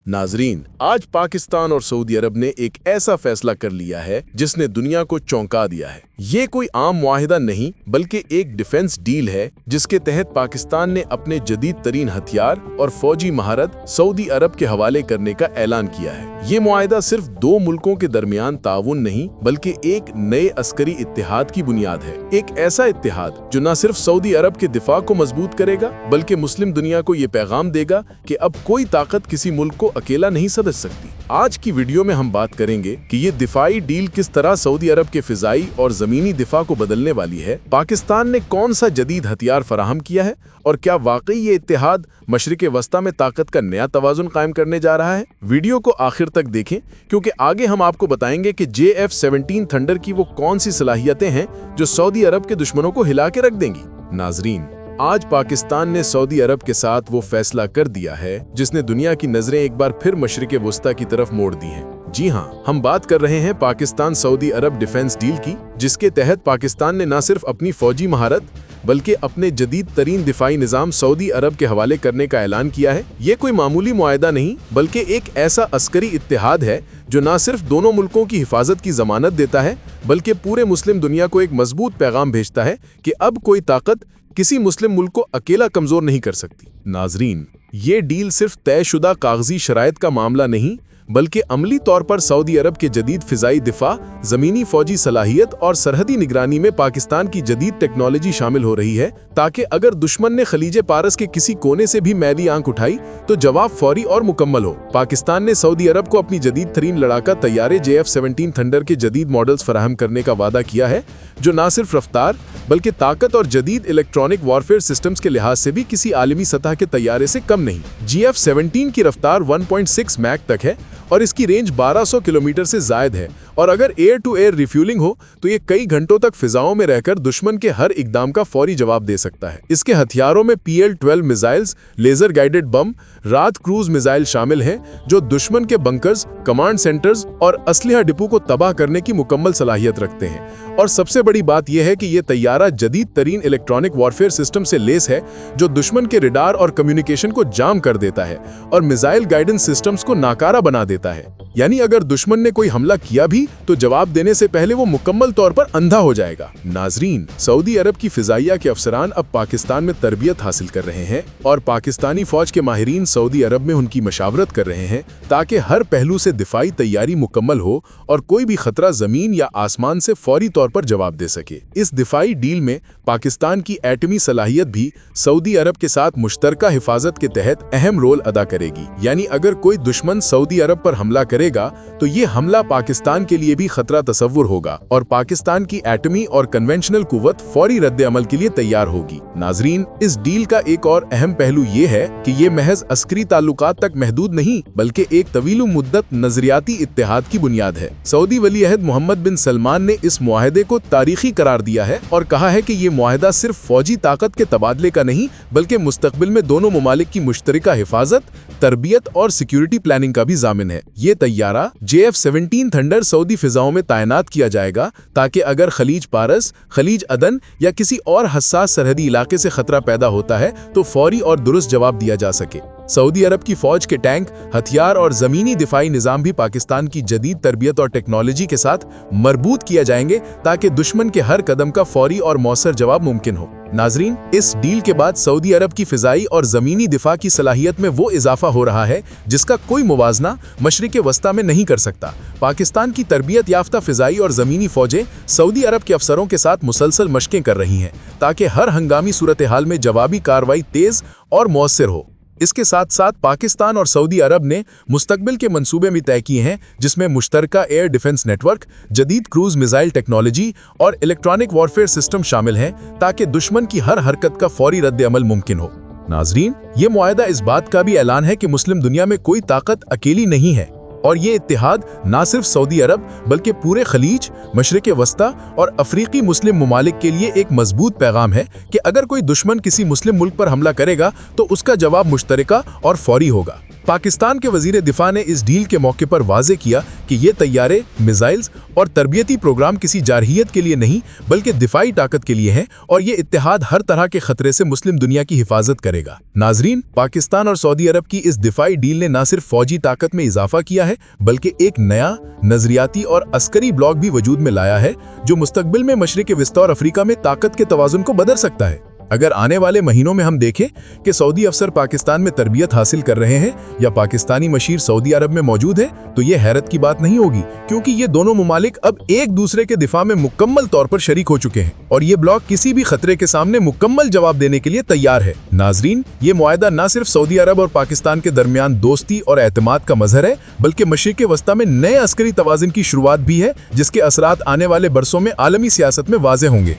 नाजरीन, आज पाकिस्तान और सऊदी अरब ने एक ऐसा फैसला कर लिया है जिसने दुनिया को चौंका दिया है। ये कोई आम मुआहिदा नहीं बल्कि एक डिफेंस डील है जिसके तहत पाकिस्तान ने अपने जदीद तरीन हथियार और फौजी महारत सऊदी अरब के हवाले करने का ऐलान किया है। ये मुआहिदा सिर्फ दो मुल्कों के दरमियान ताउन नहीं बल्कि एक नए अस्करी इत्तेहाद की बुनियाद है। एक ऐसा इत्तेहाद जो न सिर्फ सऊदी अरब के दिफा को मजबूत करेगा बल्कि मुस्लिम दुनिया को ये पैगाम देगा कि अब कोई ताकत किसी मुल्क को अकेला नहीं सदद सकती। आज की वीडियो में हम बात करेंगे कि ये दिफाई डील किस तरह सऊदी अरब के फिजाई और जमीनी दिफा को बदलने वाली है, पाकिस्तान ने कौन सा जदीद हथियार फराहम किया है और क्या वाकई ये इत्तेहाद मशरिक़ वस्ता में ताकत का नया तवाज़ुन कायम करने जा रहा है। वीडियो को आखिर तक देखें क्योंकि आगे हम आपको बताएंगे कि JF-17 थंडर की वो कौन सी सलाहियतें हैं जो सऊदी अरब के दुश्मनों को हिला के रख देंगी। नाजरीन, आज पाकिस्तान ने सऊदी अरब के साथ वो फैसला कर दिया है जिसने दुनिया की नजरें एक बार फिर मशरिक़ वस्ता की तरफ मोड़ दी हैं। जी हाँ, हम बात कर रहे हैं पाकिस्तान सऊदी अरब डिफेंस डील की, जिसके तहत पाकिस्तान ने न सिर्फ अपनी फौजी महारत बल्कि अपने जदीद तरीन दिफाई निज़ाम सऊदी अरब के हवाले करने का ऐलान किया है। ये कोई मामूली मुआहिदा नहीं बल्कि एक ऐसा अस्करी इत्तेहाद है जो न सिर्फ दोनों मुल्कों की हिफाजत की जमानत देता है बल्कि पूरे मुस्लिम दुनिया को एक मजबूत पैगाम भेजता है कि अब कोई ताकत किसी मुस्लिम मुल्क को अकेला कमजोर नहीं कर सकती। नाजरीन, ये डील सिर्फ तयशुदा कागजी शराइत का मामला नहीं बल्कि अमली तौर पर सऊदी अरब के जदीद फिजाई दिफा, जमीनी फौजी सलाहियत और सरहदी निगरानी में पाकिस्तान की जदीद टेक्नोलॉजी शामिल हो रही है ताकि अगर दुश्मन ने खलीज पारस के किसी कोने से भी मैली आंख उठाई तो जवाब फौरी और मुकम्मल हो। पाकिस्तान ने सऊदी अरब को अपनी जदीद तरीन लड़ाका तैयारे JF-17 थंडर के जदीद मॉडल्स फराहम करने का वादा किया है जो न सिर्फ रफ्तार बल्कि ताकत और जदीद इलेक्ट्रॉनिक वॉरफेयर सिस्टम्स के लिहाज से भी किसी आलमी सतह के तैयारे से कम नहीं। JF-17 की रफ्तार 1.6 मैक तक है और इसकी रेंज 1200 किलोमीटर से जायद है और अगर एयर टू एयर रिफ्यूलिंग हो तो ये कई घंटों तक फिजाओं में रहकर दुश्मन के हर इकदाम का फौरी जवाब दे सकता है। इसके हथियारों में PL-12 missiles, laser guided bomb, रात क्रूज मिसाइल शामिल हैं जो दुश्मन के बंकर्स, कमांड सेंटर्स और असलिहा डिपो को तबाह करने की मुकम्मल सलाहियत रखते हैं। और सबसे बड़ी बात यह है कि यह तैयारा जदीद तरीन इलेक्ट्रॉनिक वॉरफेयर सिस्टम से लेस है जो दुश्मन के रिडार और कम्युनिकेशन को जाम कर देता है और मिसाइल गाइडेंस सिस्टम्स को नाकारा बना देता है। यानी अगर दुश्मन ने कोई हमला किया भी तो जवाब देने से पहले वो मुकम्मल तौर पर अंधा हो जाएगा। नाजरीन, सऊदी अरब की फिजाइया के अफसरान अब पाकिस्तान में तरबियत हासिल कर रहे हैं और पाकिस्तानी फौज के माहिरीन सऊदी अरब में उनकी मशावरत कर रहे हैं ताकि हर पहलू से दिफाई तैयारी मुकम्मल हो और कोई भी खतरा जमीन या आसमान से फौरी तौर पर जवाब दे सके। इस दिफाई डील में पाकिस्तान की एटमी सलाहियत भी सऊदी अरब के साथ मुश्तरका हिफाजत के तहत अहम रोल अदा करेगी। यानी अगर कोई दुश्मन सऊदी अरब पर हमला करेगा तो ये हमला पाकिस्तान के लिए भी खतरा तस्वुर होगा और पाकिस्तान की एटमी और कन्वेंशनल कुव्वत फौरी रद्द अमल के लिए तैयार होगी। नाजरीन, इस डील का एक और अहम पहलू ये है कि ये महज अस्करी ताल्लुकात तक महदूद नहीं बल्कि एक तवील मुद्दत नजरियाती इत्तेहाद की बुनियाद है। सऊदी वली अहद मोहम्मद बिन सलमान ने इस मुआहदे को तारीखी करार दिया है और कहा है कि ये मुआहदा सिर्फ फौजी ताकत के तबादले का नहीं बल्कि मुस्तकबिल में दोनों ममालिक की मुश्तरका हिफाजत, तरबियत और सिक्योरिटी प्लानिंग का भी जामिन है। ये तैयारा JF-17 थंडर सऊदी फिजाओं में तैनात किया जाएगा ताकि अगर खलीज पारस, खलीज अदन या किसी और हसास सरहदी इलाके से खतरा पैदा होता है तो फौरी और दुरुस्त जवाब दिया जा सके। सऊदी अरब की फौज के टैंक, हथियार और जमीनी दिफाई निजाम भी पाकिस्तान की जदीद तरबियत और टेक्नोलॉजी के साथ मरबूत किया जाएंगे ताकि दुश्मन के हर कदम का फौरी और मौसर जवाब मुमकिन हो। नाजरीन, इस डील के बाद सऊदी अरब की फिजाई और जमीनी दिफा की सलाहियत में वो इजाफा हो रहा है जिसका कोई मुवाजना मशरिक़ वस्ता में नहीं कर सकता। पाकिस्तान की तरबियत याफ्ता फिजाई और जमीनी फौजें सऊदी अरब के अफसरों के साथ मुसलसल मशकें कर रही हैं ताकि हर हंगामी सूरत हाल में जवाबी कार्रवाई तेज और मौसर हो। इसके साथ साथ पाकिस्तान और सऊदी अरब ने मुस्तकबिल के मंसूबे भी तय किए हैं जिसमें मुश्तरका एयर डिफेंस नेटवर्क, जदीद क्रूज मिसाइल टेक्नोलॉजी और इलेक्ट्रॉनिक वॉरफेयर सिस्टम शामिल हैं ताकि दुश्मन की हर हरकत का फौरी रद्द अमल मुमकिन हो। नाजरीन, ये मुआहदा इस बात का भी ऐलान है कि मुस्लिम दुनिया में कोई ताकत अकेली नहीं है اور یہ اتحاد نہ صرف سعودی عرب بلکہ پورے خلیج، مشرق وسطیٰ اور افریقی مسلم ممالک کے لیے ایک مضبوط پیغام ہے کہ اگر کوئی دشمن کسی مسلم ملک پر حملہ کرے گا تو اس کا جواب مشترکہ اور فوری ہوگا۔ پاکستان کے وزیر دفاع نے اس ڈیل کے موقع پر واضح کیا کہ یہ طیارے، میزائلز اور تربیتی پروگرام کسی جارحیت کے لیے نہیں بلکہ دفاعی طاقت کے لیے ہیں، اور یہ اتحاد ہر طرح کے خطرے سے مسلم دنیا کی حفاظت کرے گا۔ ناظرین، پاکستان اور سعودی عرب کی اس دفاعی ڈیل نے نہ صرف فوجی طاقت میں اضافہ کیا ہے بلکہ ایک نیا نظریاتی اور عسکری بلاک بھی وجود میں لایا ہے جو مستقبل میں مشرق وسطیٰ اور افریقہ میں طاقت کے توازن کو بدل سکتا ہے۔ اگر آنے والے مہینوں میں ہم دیکھیں کہ سعودی افسر پاکستان میں تربیت حاصل کر رہے ہیں یا پاکستانی مشیر سعودی عرب میں موجود ہے تو یہ حیرت کی بات نہیں ہوگی، کیونکہ یہ دونوں ممالک اب ایک دوسرے کے دفاع میں مکمل طور پر شریک ہو چکے ہیں اور یہ بلاک کسی بھی خطرے کے سامنے مکمل جواب دینے کے لیے تیار ہے۔ ناظرین، یہ معاہدہ نہ صرف سعودی عرب اور پاکستان کے درمیان دوستی اور اعتماد کا مظہر ہے بلکہ مشرق وسطیٰ میں نئے عسکری توازن کی شروعات بھی ہے جس کے اثرات آنے والے برسوں میں عالمی سیاست میں واضح ہوں گے۔